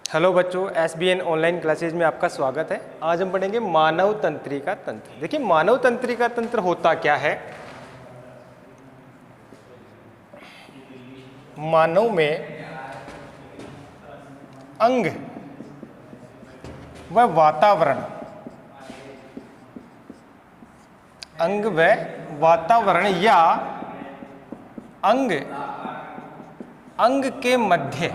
Hello बच्चों, SBN online classes में आपका स्वागत है। आज हम पढ़ेंगे मानव तंत्रिका तंत्र। देखिए, मानव तंत्रिका तंत्र होता क्या है। मानव में अंग व वातावरण, अंग व वातावरण या अंग अंग के मध्य,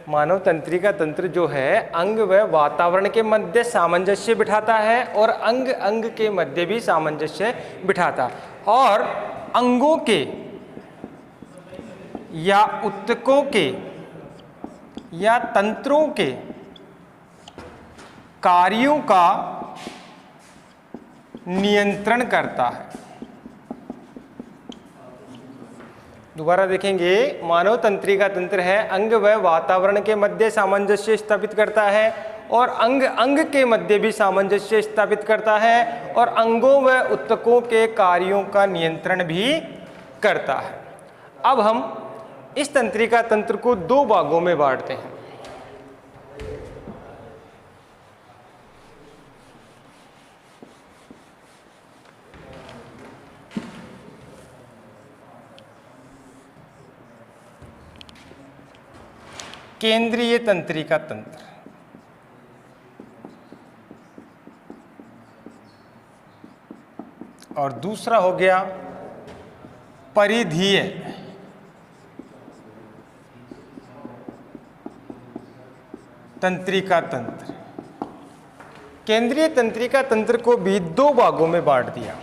मानव तंत्रिका तंत्र जो है अंग व वातावरण के मध्य सामंजस्य बिठाता है और अंग अंग के मध्य भी सामंजस्य बिठाता है और अंगों के या ऊतकों के या तंत्रों के कार्यों का नियंत्रण करता है। दोबारा देखेंगे, मानव तंत्रिका तंत्र है अंग व वातावरण के मध्य सामंजस्य स्थापित करता है और अंग अंग के मध्य भी सामंजस्य स्थापित करता है और अंगों व ऊतकों के कार्यों का नियंत्रण भी करता है। अब हम इस तंत्रिका तंत्र को दो भागों में बांटते हैं। केंद्रीय तंत्रिका तंत्र और दूसरा हो गया परिधीय तंत्रिका तंत्र। केंद्रीय तंत्रिका तंत्र को भी दो भागों में बांट दिया।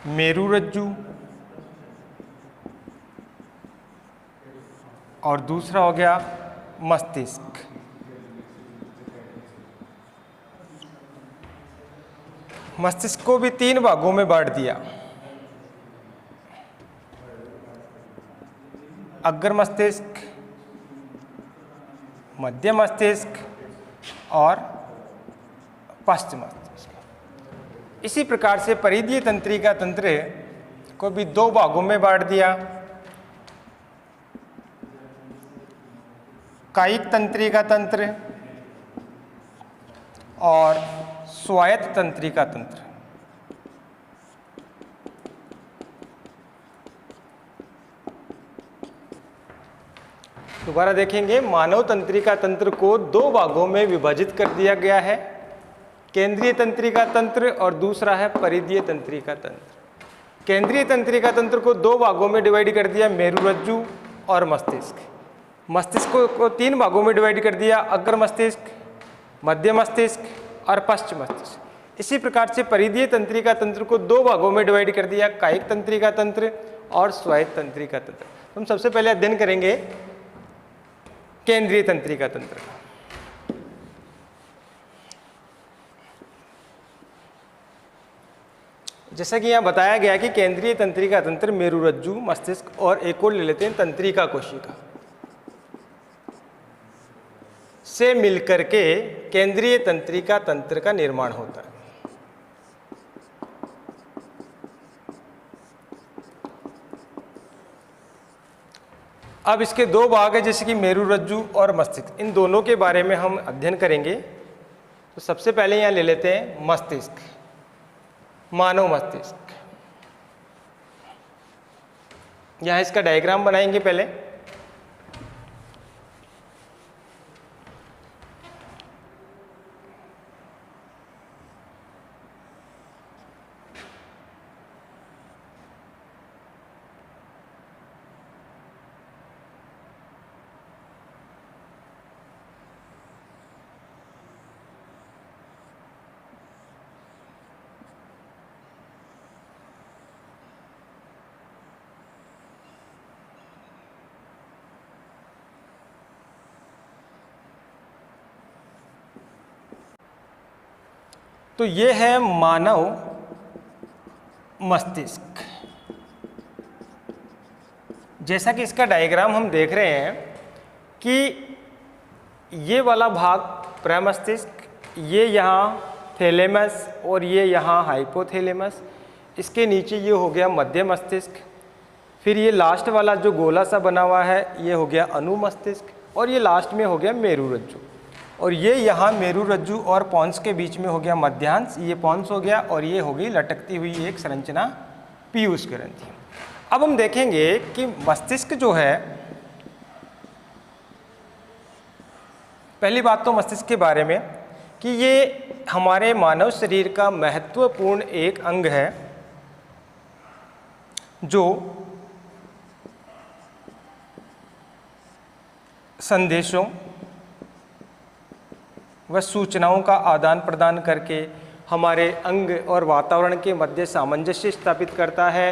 मेरुरज्जु और दूसरा हो गया मस्तिष्क। मस्तिष्क को भी तीन भागों में बांट दिया। अग्र मस्तिष्क, मध्य मस्तिष्क और पश्च मस्तिष्क। इसी प्रकार से परिधीय तंत्रिका तंत्र को भी दो भागों में बांट दिया। कायिक तंत्रिका तंत्र और स्वायत्त तंत्रिका तंत्र। दोबारा देखेंगे, मानव तंत्रिका तंत्र को दो भागों में विभाजित कर दिया गया है। केंद्रीय तंत्रिका तंत्र और दूसरा है परिधीय तंत्रिका तंत्र। केंद्रीय तंत्रिका तंत्र को दो भागों में डिवाइड कर दिया, मेरुरज्जु और मस्तिष्क। मस्तिष्क को तीन भागों में डिवाइड कर दिया, अग्र मस्तिष्क, मध्य मस्तिष्क और पश्च मस्तिष्क। इसी प्रकार से परिधीय तंत्रिका तंत्र को दो भागों में डिवाइड कर दिया, कायिक तंत्रिका तंत्र और स्वायत्त तंत्रिका तंत्र। हम सबसे पहले अध्ययन करेंगे केंद्रीय तंत्रिका तंत्र का। जैसा कि यहां बताया गया कि केंद्रीय तंत्रिका तंत्र मेरुरज्जु, मस्तिष्क और एक और ले लेते हैं तंत्रिका कोशिका से मिलकर के केंद्रीय तंत्रिका तंत्र का निर्माण होता है। अब इसके दो भाग है, जैसे कि मेरुरज्जु और मस्तिष्क। इन दोनों के बारे में हम अध्ययन करेंगे। तो सबसे पहले यहां ले लेते हैं मस्तिष्क, मानव मस्तिष्क। यहां इसका डायग्राम बनाएंगे पहले। तो ये है मानव मस्तिष्क। जैसा कि इसका डायग्राम हम देख रहे हैं कि ये वाला भाग प्रमस्तिष्क, ये यहाँ थैलेमस और ये यहाँ हाइपोथैलेमस, इसके नीचे ये हो गया मध्य मस्तिष्क, फिर ये लास्ट वाला जो गोला सा बना हुआ है ये हो गया अनुमस्तिष्क, और ये लास्ट में हो गया मेरुरज्जु, और ये यहाँ मेरुरज्जु और पॉन्स के बीच में हो गया मध्यांश, ये पॉन्स हो गया, और ये हो गई लटकती हुई एक संरचना पीयूष ग्रंथि। अब हम देखेंगे कि मस्तिष्क जो है, पहली बात तो मस्तिष्क के बारे में कि ये हमारे मानव शरीर का महत्वपूर्ण एक अंग है जो संदेशों व सूचनाओं का आदान प्रदान करके हमारे अंग और वातावरण के मध्य सामंजस्य स्थापित करता है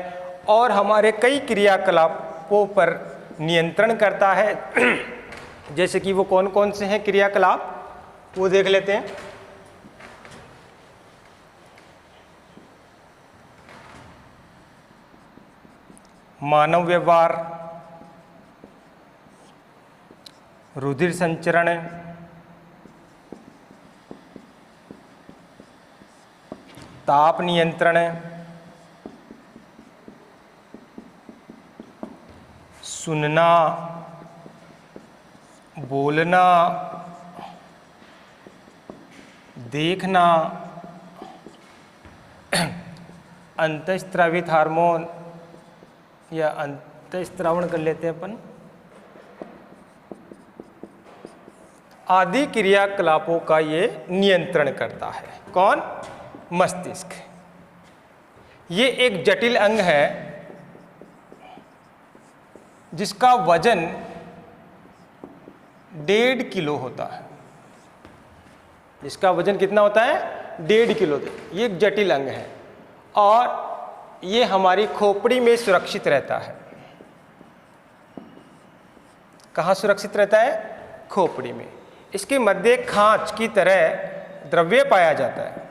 और हमारे कई क्रियाकलापों पर नियंत्रण करता है। जैसे कि वो कौन कौन से हैं क्रियाकलाप, वो देख लेते हैं। मानव व्यवहार, रुधिर संचरण, ताप नियंत्रण, सुनना, बोलना, देखना, अंतःस्रावित हार्मोन या अंतःस्रावण कर लेते हैं अपन, आदि क्रियाकलापों का ये नियंत्रण करता है। कौन? मस्तिष्क। ये एक जटिल अंग है जिसका वजन 1.5 किलो होता है। इसका वजन कितना होता है? 1.5 किलो। ये एक जटिल अंग है और ये हमारी खोपड़ी में सुरक्षित रहता है। कहाँ सुरक्षित रहता है? खोपड़ी में। इसके मध्य खांच की तरह द्रव्य पाया जाता है।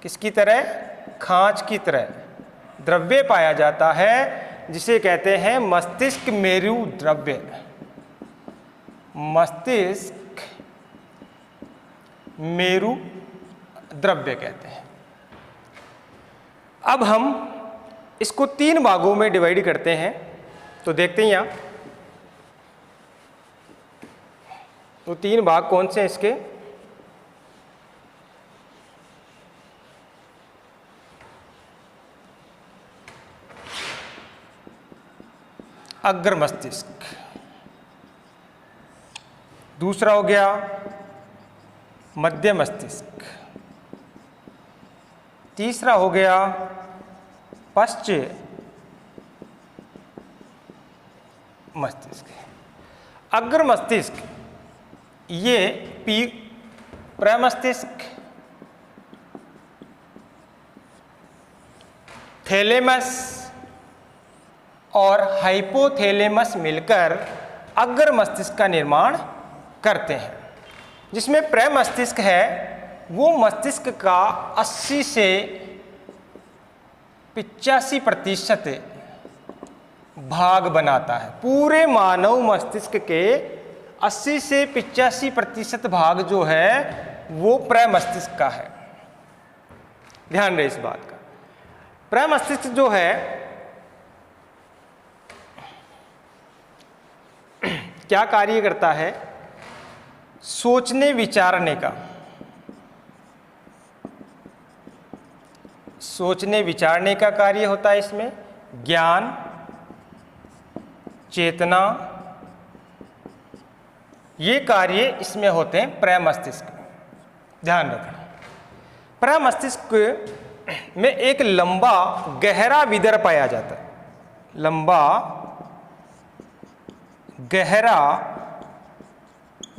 किसकी तरह? खांच की तरह द्रव्य पाया जाता है जिसे कहते हैं मस्तिष्क मेरु द्रव्य। मस्तिष्क मेरु द्रव्य कहते हैं। अब हम इसको 3 भागों में डिवाइड करते हैं, तो देखते हैं यहाँ तो 3 भाग कौन से हैं इसके? अग्र मस्तिष्क, दूसरा हो गया मध्य मस्तिष्क, तीसरा हो गया पश्च मस्तिष्क। अग्र मस्तिष्क ये प्रमस्तिष्क, थैलेमस और हाइपोथैलेमस मिलकर अग्र मस्तिष्क का निर्माण करते हैं। जिसमें प्रमस्तिष्क है वो मस्तिष्क का 80 से 85% भाग बनाता है। पूरे मानव मस्तिष्क के 80 से 85% भाग जो है वो प्रमस्तिष्क का है। ध्यान रहे इस बात का। प्रमस्तिष्क जो है क्या कार्य करता है? सोचने विचारने का, सोचने विचारने का कार्य होता है इसमें। ज्ञान, चेतना, ये कार्य इसमें होते हैं प्रमस्तिष्क में। ध्यान रखना, प्रमस्तिष्क में एक लंबा गहरा विदर पाया जाता है। लंबा गहरा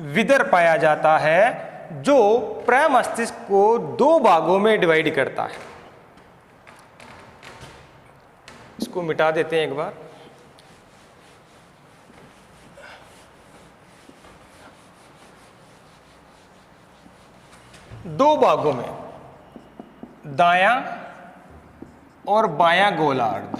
विदर पाया जाता है जो प्रमस्तिष्क को 2 भागों में डिवाइड करता है। इसको मिटा देते हैं एक बार। दो भागों में, दायां और बायां गोलार्ध।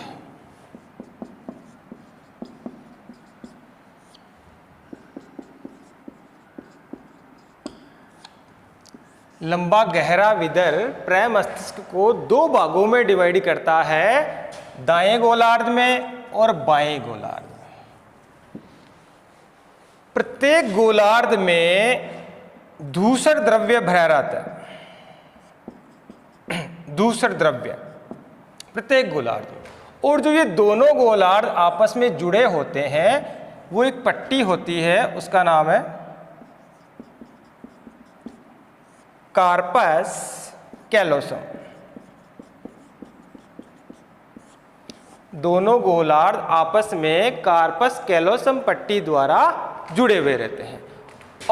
लंबा गहरा विदर प्रमस्तिष्क को दो भागों में डिवाइड करता है, दाएं गोलार्ध में और बाएं गोलार्ध में। प्रत्येक गोलार्ध में धूसर द्रव्य भरा रहता है, धूसर द्रव्य प्रत्येक गोलार्ध में। और जो ये दोनों गोलार्ध आपस में जुड़े होते हैं वो एक पट्टी होती है, उसका नाम है कार्पस कैलोसम। दोनों गोलार्ध आपस में कार्पस कैलोसम पट्टी द्वारा जुड़े हुए रहते हैं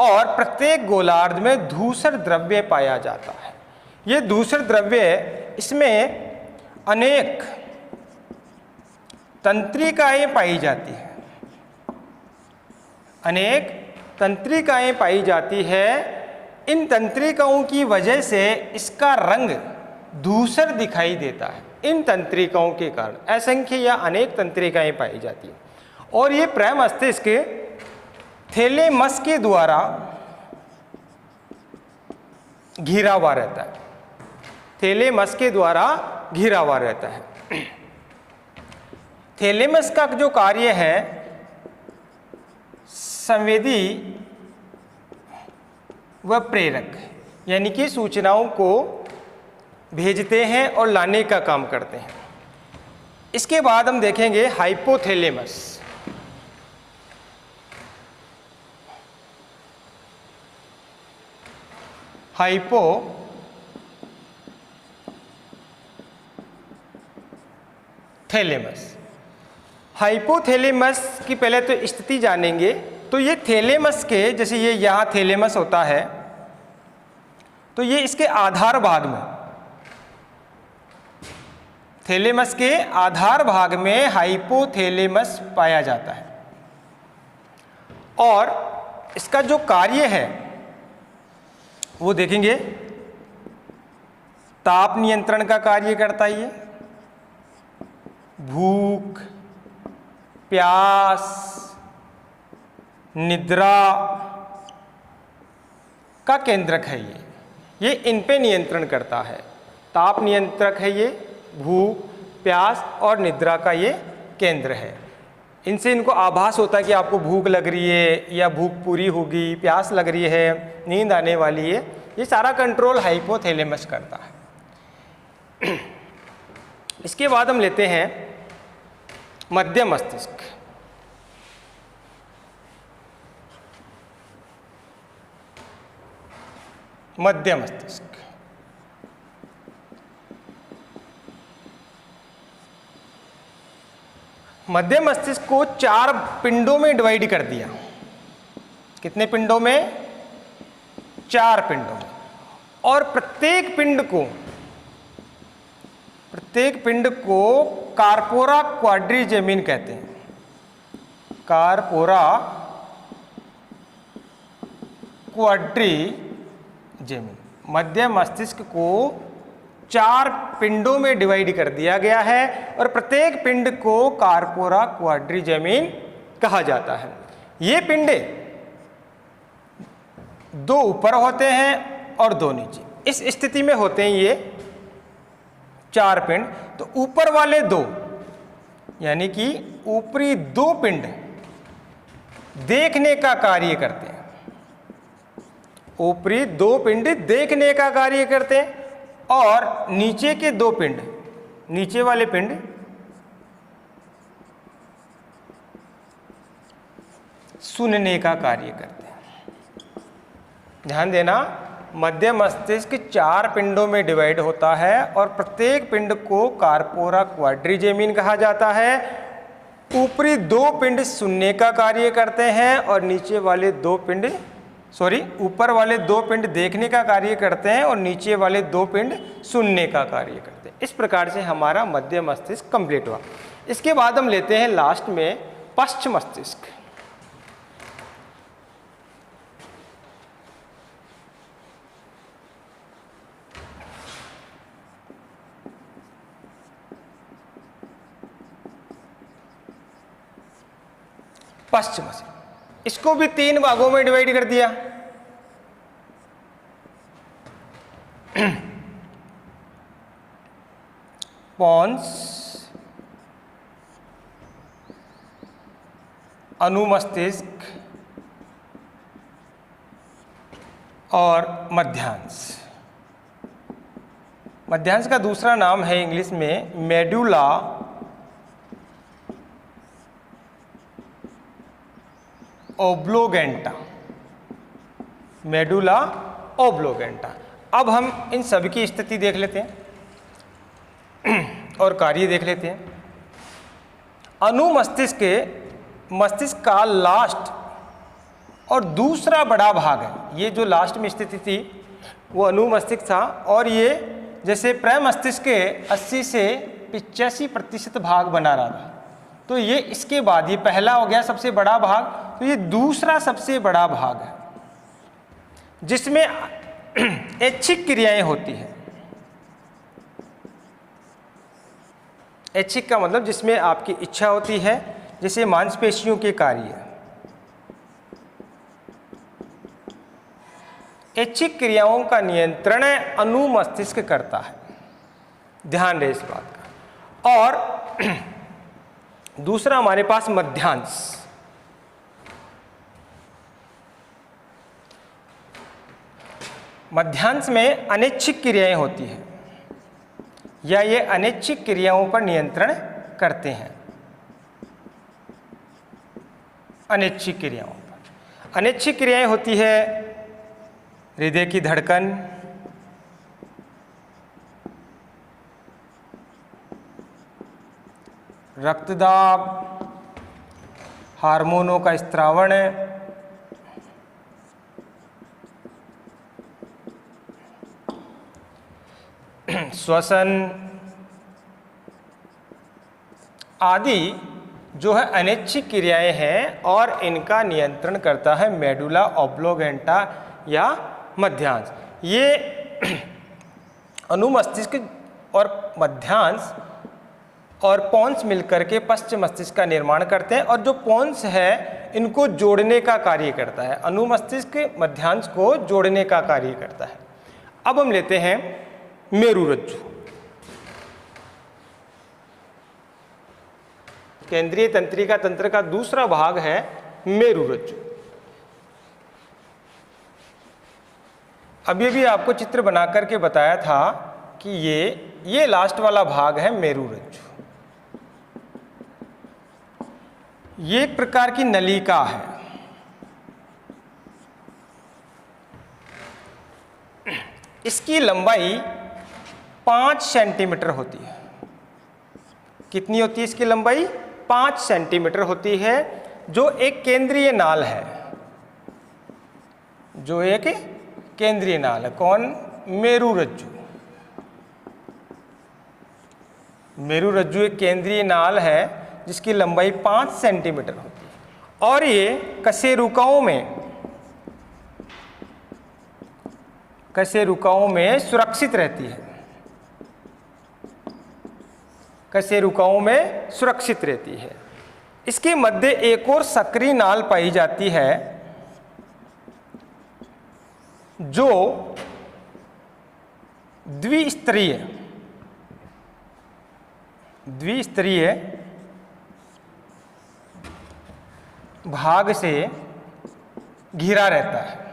और प्रत्येक गोलार्ध में धूसर द्रव्य पाया जाता है। ये धूसर द्रव्य, इसमें अनेक तंत्रिकाएं पाई जाती हैं, अनेक तंत्रिकाएं पाई जाती है। इन तंत्रिकाओं की वजह से इसका रंग धूसर दिखाई देता है। इन तंत्रिकाओं के कारण असंख्य या अनेक तंत्रिकाएं पाई जाती हैं और ये प्रमस्तिष्क थैलेमस के द्वारा घिरा हुआ रहता है, थैलेमस के द्वारा घिरा हुआ रहता है। थैलेमस का जो कार्य है संवेदी व प्रेरक, यानी कि सूचनाओं को भेजते हैं और लाने का काम करते हैं। इसके बाद हम देखेंगे हाइपोथैलेमस। हाइपोथैलेमस की पहले तो स्थिति जानेंगे। तो ये थैलेमस के, जैसे ये यहाँ थैलेमस होता है तो ये इसके आधार भाग में, थैलेमस के आधार भाग में हाइपोथैलेमस पाया जाता है और इसका जो कार्य है वो देखेंगे, ताप नियंत्रण का कार्य करता है ये, भूख, प्यास, निद्रा का केंद्रक है ये इन पे नियंत्रण करता है। ताप नियंत्रक है ये, भूख, प्यास और निद्रा का ये केंद्र है। इनसे इनको आभास होता है कि आपको भूख लग रही है या भूख पूरी होगी, प्यास लग रही है, नींद आने वाली है। ये सारा कंट्रोल हाइपोथैलेमस करता है। इसके बाद हम लेते हैं मध्य मस्तिष्क। मध्य मस्तिष्क मध्य मस्तिष्क को 4 पिंडों में डिवाइड कर दिया। कितने पिंडों में? 4 पिंडों में। और प्रत्येक पिंड को कार्पोरा क्वाड्रिजेमिन कहते हैं। कार्पोरा क्वाड्रिजेमिन। मध्य मस्तिष्क को 4 पिंडों में डिवाइड कर दिया गया है और प्रत्येक पिंड को कार्पोरा क्वाड्रिजेमिन कहा जाता है। ये पिंडे 2 ऊपर होते हैं और 2 नीचे, इस स्थिति में होते हैं ये 4 पिंड। तो ऊपर वाले 2, यानी कि ऊपरी 2 पिंड देखने का कार्य करते हैं। ऊपरी 2 पिंड देखने का कार्य करते हैं और नीचे के 2 पिंड, नीचे वाले पिंड सुनने का कार्य करते हैं। ध्यान देना, मध्य मस्तिष्क 4 पिंडों में डिवाइड होता है और प्रत्येक पिंड को कार्पोरा क्वाड्रिजेमिन कहा जाता है। ऊपरी 2 पिंड सुनने का कार्य करते हैं और नीचे वाले 2 पिंड, ऊपर वाले 2 पिंड देखने का कार्य करते हैं और नीचे वाले 2 पिंड सुनने का कार्य करते हैं। इस प्रकार से हमारा मध्य मस्तिष्क कंप्लीट हुआ। इसके बाद हम लेते हैं लास्ट में पश्च मस्तिष्क। पश्च मस्तिष्क, इसको भी 3 भागों में डिवाइड कर दिया। पोन्स, अनुमस्तिष्क और मध्यांश। मध्यांश का दूसरा नाम है इंग्लिश में मेडुला ओब्लोगेंटा। मेडुला ओब्लोगेंटा। अब हम इन सभी की स्थिति देख लेते हैं और कार्य देख लेते हैं। अनुमस्तिष्क के मस्तिष्क का लास्ट और दूसरा बड़ा भाग है। ये जो लास्ट में स्थिति थी वो अनुमस्तिष्क था, और ये जैसे प्रमस्तिष्क के 80 से 85% भाग बना रहा था, तो ये इसके बाद ये पहला हो गया सबसे बड़ा भाग, तो ये दूसरा सबसे बड़ा भाग है जिसमें ऐच्छिक क्रियाएं होती हैं। ऐच्छिक का मतलब जिसमें आपकी इच्छा होती है, जैसे मांसपेशियों के कार्य। ऐच्छिक क्रियाओं का नियंत्रण अनुमस्तिष्क करता है, ध्यान रहे इस बात का। और दूसरा हमारे पास मध्यांश। मध्यांश में अनैच्छिक क्रियाएं होती हैं या ये अनैच्छिक क्रियाओं पर नियंत्रण करते हैं। अनैच्छिक क्रियाओं पर अनैच्छिक क्रियाएं होती है हृदय की धड़कन, रक्तदाब, हार्मोनों का स्त्रावण, श्वसन आदि जो है अनैच्छिक क्रियाएं हैं, और इनका नियंत्रण करता है मेडुला ओब्लोगेंटा या मध्यांश। ये अनुमस्तिष्क और मध्यांश और पोन्स मिलकर के पश्च मस्तिष्क का निर्माण करते हैं, और जो पोन्स है इनको जोड़ने का कार्य करता है। अनुमस्तिष्क मध्यांश को जोड़ने का कार्य करता है। अब हम लेते हैं मेरुरज्जु। केंद्रीय तंत्रिका तंत्र का दूसरा भाग है मेरुरज्जु। अभी भी आपको चित्र बना करके बताया था कि ये लास्ट वाला भाग है मेरुरज्जु। ये एक प्रकार की नलिका है। इसकी लंबाई 5 सेंटीमीटर होती है। कितनी होती है इसकी लंबाई? 5 सेंटीमीटर होती है, जो एक केंद्रीय नाल है। जो एक केंद्रीय नाल है। कौन? मेरुरज्जु। मेरुरज्जु एक केंद्रीय नाल है जिसकी लंबाई 5 सेंटीमीटर होती है, और ये कशेरुकाओं में सुरक्षित रहती है। कशेरुकाओं में सुरक्षित रहती है। इसके मध्य एक और सक्रिय नाल पाई जाती है जो द्विस्तरीय भाग से घिरा रहता है।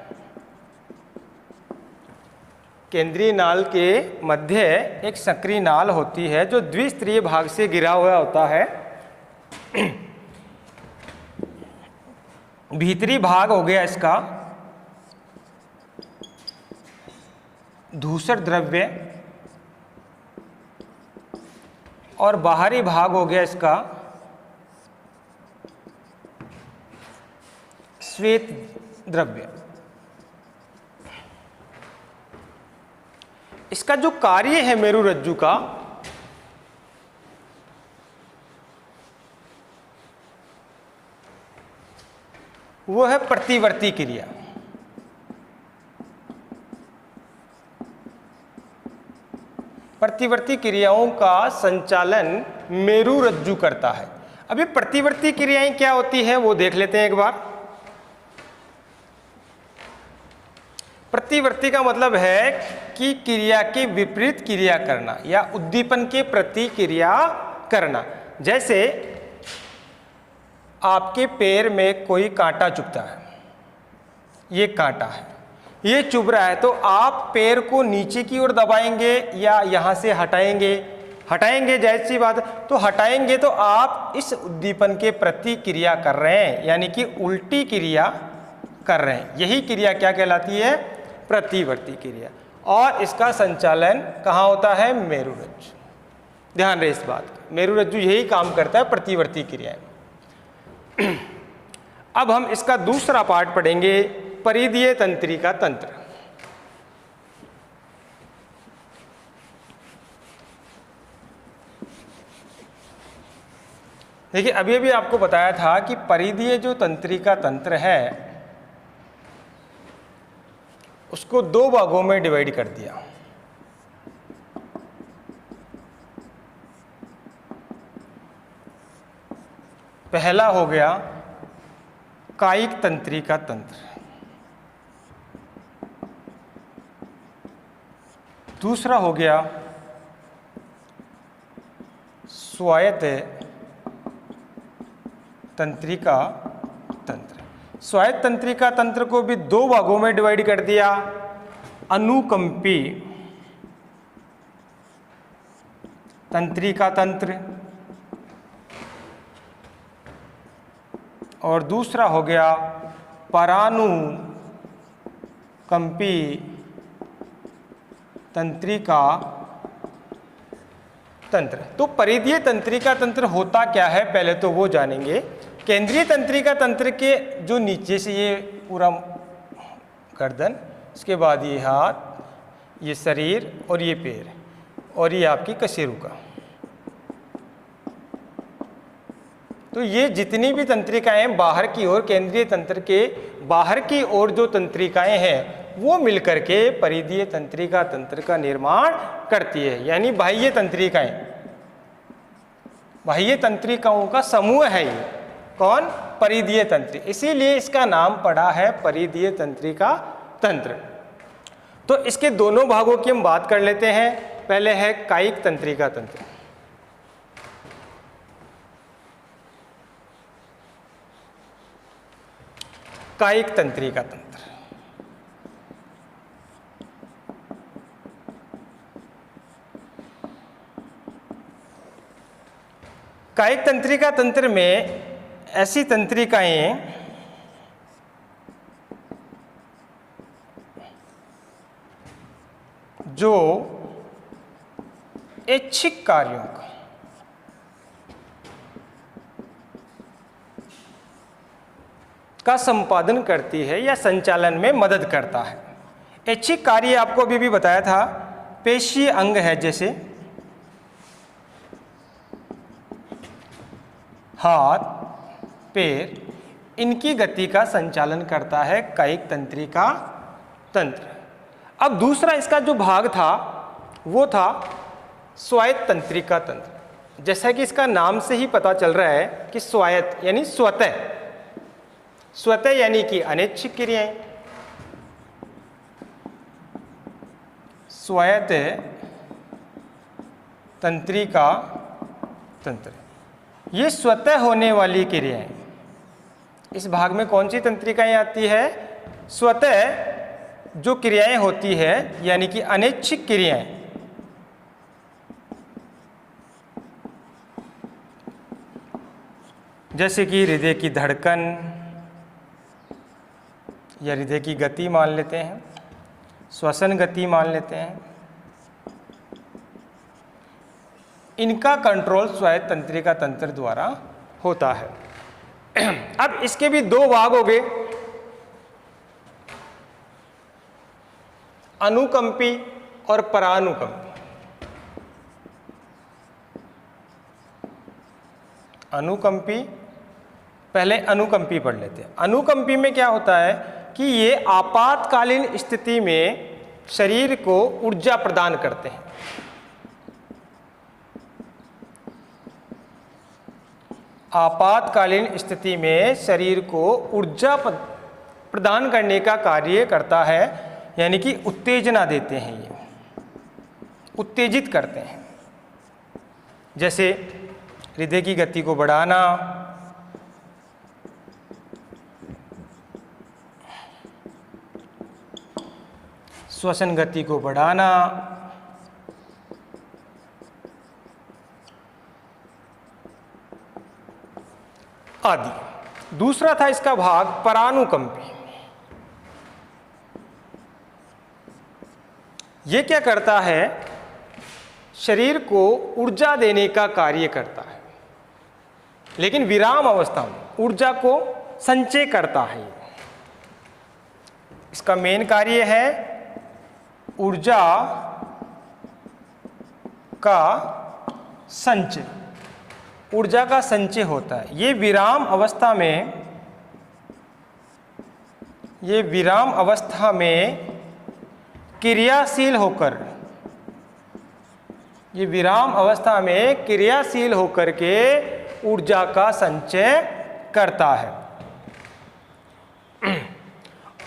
केंद्रीय नाल के मध्य एक सक्रिय नाल होती है जो द्विस्तरीय भाग से घिरा हुआ होता है। भीतरी भाग हो गया इसका धूसर द्रव्य, और बाहरी भाग हो गया इसका श्वेत द्रव्य। इसका जो कार्य है मेरुरज्जु का, वो है प्रतिवर्ती क्रिया। प्रतिवर्ती क्रियाओं का संचालन मेरुरज्जु करता है। अभी प्रतिवर्ती क्रियाएं क्या होती है वो देख लेते हैं एक बार। प्रतिवर्ती का मतलब है कि क्रिया के विपरीत क्रिया करना या उद्दीपन के प्रति क्रिया करना। जैसे आपके पैर में कोई कांटा चुभता है, ये कांटा है, ये चुभ रहा है, तो आप पैर को नीचे की ओर दबाएंगे या यहाँ से हटाएंगे? हटाएंगे, जायज़ सी बात है। तो हटाएंगे तो आप इस उद्दीपन के प्रति क्रिया कर रहे हैं, यानी कि उल्टी क्रिया कर रहे हैं। यही क्रिया क्या कहलाती है? प्रतिवर्ती क्रिया। और इसका संचालन कहाँ होता है? मेरुरज्जु। ध्यान रहे इस बात का, मेरुरज्जु यही काम करता है प्रतिवर्ती क्रिया में। अब हम इसका दूसरा पार्ट पढ़ेंगे, परिधीय तंत्रिका तंत्र। देखिए, अभी अभी आपको बताया था कि परिधीय जो तंत्रिका तंत्र है उसको दो भागों में डिवाइड कर दिया। पहला हो गया कायिक तंत्रिका तंत्र, दूसरा हो गया स्वायत्त तंत्रिका तंत्र। स्वायत्त तंत्रिका तंत्र को भी दो भागों में डिवाइड कर दिया, अनुकंपी तंत्रिका तंत्र और दूसरा हो गया परानुकंपी तंत्रिका तंत्र। तो परिधीय तंत्रिका तंत्र होता क्या है, पहले तो वो जानेंगे। केंद्रीय तंत्रिका तंत्र के जो नीचे से ये पूरा गर्दन, इसके बाद ये हाथ, ये शरीर और ये पैर और ये आपकी कशेरुका, तो ये जितनी भी तंत्रिकाएं बाहर की ओर, केंद्रीय तंत्र के बाहर की ओर जो तंत्रिकाएं हैं वो मिलकर के परिधीय तंत्रिका तंत्र का निर्माण करती है। यानी बाह्य तंत्रिकाएं, बाह्य तंत्रिकाओं का समूह है ये। कौन? परिधीय तंत्र। इसीलिए इसका नाम पड़ा है परिधीय तंत्रिका तंत्र। तो इसके दोनों भागों की हम बात कर लेते हैं। पहले है कायिक तंत्रिका तंत्र। कायिक तंत्रिका तंत्र, कायिक तंत्रिका तंत्र में ऐसी तंत्रिकाएं जो ऐच्छिक कार्यों का संपादन करती है या संचालन में मदद करता है। ऐच्छिक कार्य आपको अभी भी बताया था, पेशीय अंग है जैसे हाथ, पैर, इनकी गति का संचालन करता है कायिक तंत्रिका तंत्र। अब दूसरा इसका जो भाग था वो था स्वायत्त तंत्रिका तंत्र। जैसा कि इसका नाम से ही पता चल रहा है कि स्वायत्त यानी स्वतः, स्वतः यानी कि अनैच्छिक क्रियाएं। स्वायत्त तंत्रिका तंत्र, ये स्वतः होने वाली क्रियाएं। इस भाग में कौन सी तंत्रिकाएं आती है? स्वतः जो क्रियाएं होती है यानी कि अनैच्छिक क्रियाएं। जैसे कि हृदय की धड़कन या हृदय की गति मान लेते हैं, श्वसन गति मान लेते हैं, इनका कंट्रोल स्वायत्त तंत्रिका तंत्र द्वारा होता है। अब इसके भी दो भाग हो गए, अनुकंपी और परानुकंपी। अनुकंपी, पहले अनुकंपी पढ़ लेते हैं। अनुकंपी में क्या होता है कि ये आपातकालीन स्थिति में शरीर को ऊर्जा प्रदान करते हैं। आपातकालीन स्थिति में शरीर को ऊर्जा प्रदान करने का कार्य करता है यानी कि उत्तेजना देते हैं, ये उत्तेजित करते हैं। जैसे हृदय की गति को बढ़ाना, श्वसन गति को बढ़ाना, आदि। दूसरा था इसका भाग परानुकंपी। ये क्या करता है? शरीर को ऊर्जा देने का कार्य करता है, लेकिन विराम अवस्था में ऊर्जा को संचय करता है। इसका मेन कार्य है ऊर्जा का संचय, ऊर्जा का संचय होता है। ये विराम अवस्था में क्रियाशील होकर, ये विराम अवस्था में क्रियाशील होकर के ऊर्जा का संचय करता है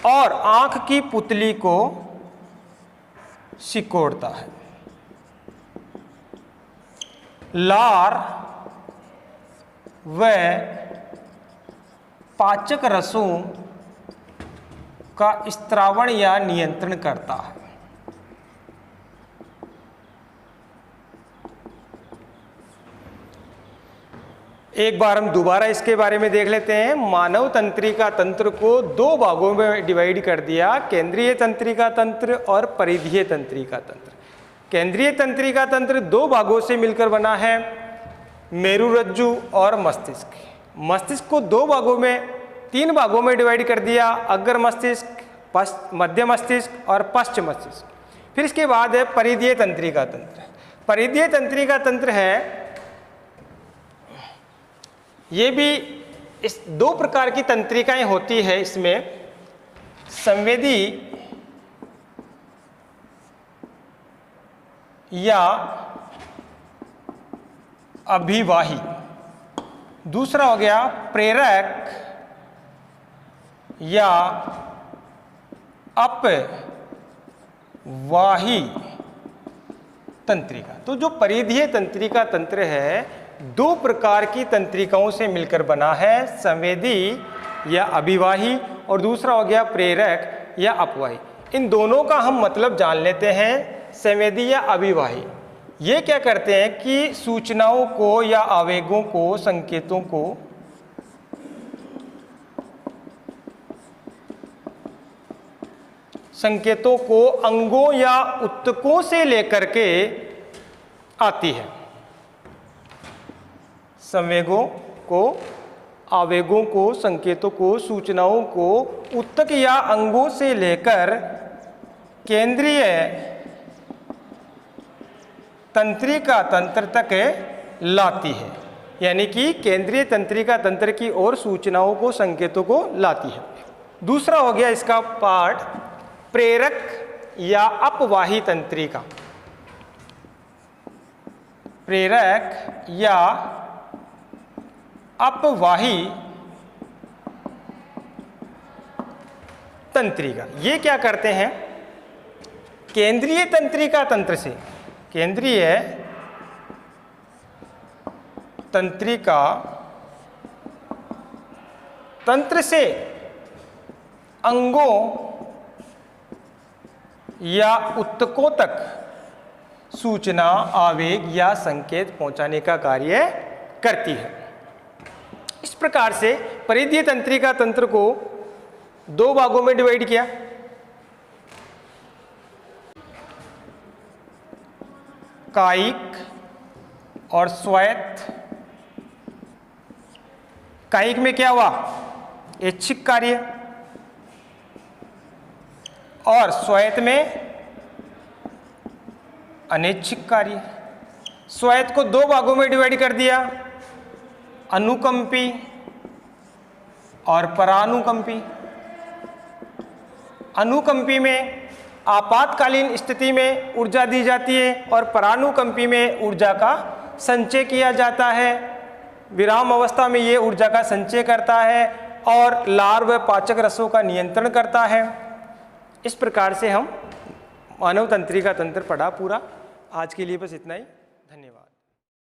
और आंख की पुतली को सिकोड़ता है। लार व पाचक रसों का स्त्रावण या नियंत्रण करता है। एक बार हम दोबारा इसके बारे में देख लेते हैं। मानव तंत्रिका तंत्र को दो भागों में डिवाइड कर दिया, केंद्रीय तंत्रिका तंत्र और परिधीय तंत्रिका तंत्र। केंद्रीय तंत्रिका तंत्र दो भागों से मिलकर बना है, मेरुरज्जु और मस्तिष्क। मस्तिष्क को दो भागों में, तीन भागों में डिवाइड कर दिया, अग्र मस्तिष्क, मध्य मस्तिष्क और पश्चिम मस्तिष्क। फिर इसके बाद है परिधीय तंत्रिका तंत्र। परिधीय तंत्रिका तंत्र है, ये भी इस दो प्रकार की तंत्रिकाएं होती है। इसमें संवेदी या अभिवाही, दूसरा हो गया प्रेरक या अपवाही तंत्रिका। तो जो परिधीय तंत्रिका तंत्र है दो प्रकार की तंत्रिकाओं से मिलकर बना है, संवेदी या अभिवाही और दूसरा हो गया प्रेरक या अपवाही। इन दोनों का हम मतलब जान लेते हैं। संवेदी या अभिवाही ये क्या करते हैं कि सूचनाओं को या आवेगों को, संकेतों को अंगों या उत्तकों से लेकर के आती है। संवेगों को, आवेगों को, संकेतों को, सूचनाओं को उत्तक या अंगों से लेकर केंद्रीय तंत्रिका तंत्र तक लाती है। यानी कि केंद्रीय तंत्रिका तंत्र की ओर सूचनाओं को, संकेतों को लाती है। दूसरा हो गया इसका पार्ट प्रेरक या अपवाही तंत्रिका। प्रेरक या अपवाही तंत्रिका ये क्या करते हैं? केंद्रीय तंत्रिका तंत्र से, केंद्रीय तंत्रिका तंत्र से अंगों या उत्तकों तक सूचना, आवेग या संकेत पहुंचाने का कार्य करती है। इस प्रकार से परिधीय तंत्रिका तंत्र को दो भागों में डिवाइड किया। कायिक और स्वायत्त। कायिक में क्या हुआ? ऐच्छिक कार्य, और स्वायत्त में अनैच्छिक कार्य। स्वायत्त को दो भागों में डिवाइड कर दिया, अनुकंपी और परानुकंपी। अनुकंपी में आपातकालीन स्थिति में ऊर्जा दी जाती है और परानुकंपी में ऊर्जा का संचय किया जाता है। विराम अवस्था में ये ऊर्जा का संचय करता है और लार व पाचक रसों का नियंत्रण करता है। इस प्रकार से हम मानव तंत्रिका तंत्र पढ़ा पूरा। आज के लिए बस इतना ही। धन्यवाद।